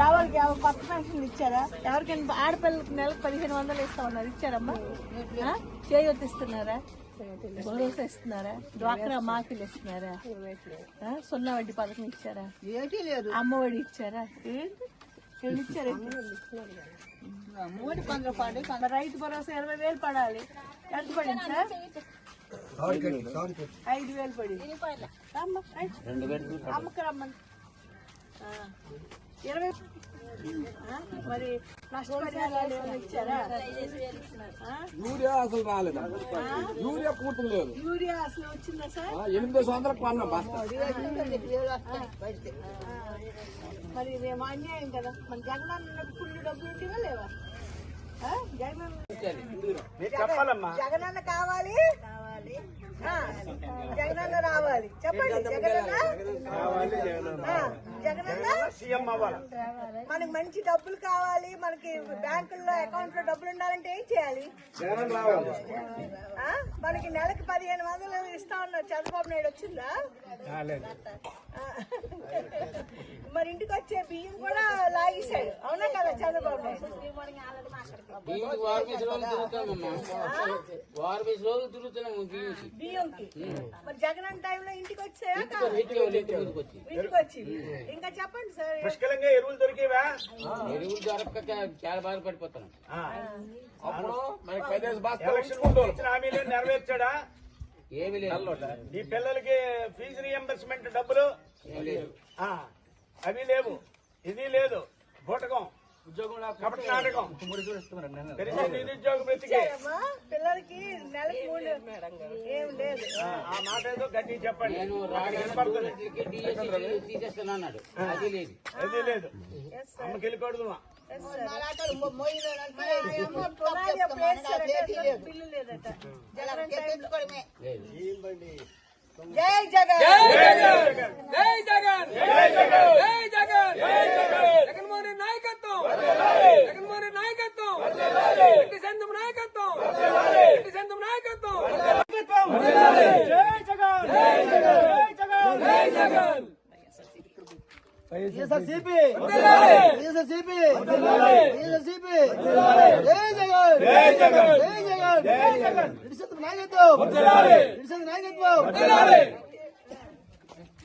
ఎవరికి కొత్త పెన్షన్ ఇచ్చారా? ఎవరికైనా ఆడపిల్లకి నెలకు 1500 ఇస్తా ఉన్నారు, ఇచ్చారమ్మా? చేయొత్తు ఇస్తున్నారా? భరోసా ఇస్తున్నారా? డ్వాక్రా మాఫీలు ఇస్తున్నారా? సున్నా వడ్డీ పథకం ఇచ్చారా? అమ్మఒడి ఇచ్చారా? ఏంటి ఇచ్చారు? అమ్మఒడి 15 పడి, రైతు భరోసా 20,000 పడాలి. ఎంత పడింది సార్? 5,000 పడింది. అమ్మకి రమ్మని 20 మరి నష్టపరిహారాలు ఏమైనా ఇచ్చారా? యూరియా అసలు రాలేదు, యూరియా పూర్తి లేదు. యూరియా అసలు వచ్చిందా సార్? 800 కొన్నాం బస్తా. మరి మేము అన్యాయం కదా. మన జగనన్న ఫుల్ డబ్బులు ఉంటేవా లేవా? జగనన్న కావాలి, జగనన్న రావాలి. చెప్పండి, జగనన్న మనకి మంచి డబ్బులు కావాలి. మనకి బ్యాంకుల్లో అకౌంట్ లో డబ్బులు ఉండాలంటే ఏం చేయాలి? మనకి నెలకి 1500 ఇస్తా ఉన్నారు. చంద్రబాబు నాయుడు వచ్చిందా? మరి ఇంటికి వచ్చే బియ్యం కూడా లాగేశాడు, అవునా కదా చంద్రబాబు నాయుడు? బియ్యంకి మరి జగన్ టైంలో ఇంటికి వచ్చాయా? ఇంటికి వచ్చి ఇంకా చెప్పండి సార్. పుష్కలంగా ఎరువులు దొరికేవా? ఎరువులు దొరక్క చాలా బాధపడిపోతున్నాం. హామీలు నెరవేర్చాడా? ఏమి లేదు. ఈ పిల్లలకి ఫీజు రీఎంబర్స్మెంట్ డబ్బులు అవి లేవు, ఇది లేదు. బూటకం కపట నాటకం. నిరుద్యోగ బ్రతికే పిల్లలకి నెలకి 3 ఏం లేదు. ఆ మాట ఏదో గట్టి చెప్పండి. నేను తీసేస్తానన్నాడు, అది లేదు. అది లేదు. అమ్మకి వెళ్ళకూడదు. బిల్లు లేదట. జై జగన్, జై జగన్, జై జగన్, జై జగన్, జై జగన్, జై జగన్. జగన్మోహన్ రెడ్డి నాయకత్వం, జగన్మోహన్ రెడ్డి నాయకత్వం, రెడ్డి సందం నాయకత్వం, రెడ్డి సందం నాయకత్వం. జై జగన్, జై జగన్, జై జగన్, జై జగన్. వైఎస్ఆర్సీపీ, వైఎస్ఆర్సీపీ, వైఎస్ఆర్సీపీ. జై జగన్, జై జగన్, జై జగన్, జై జగన్. రెడ్డి సందం నాయకత్వం, రెడ్డి సందం నాయకత్వం.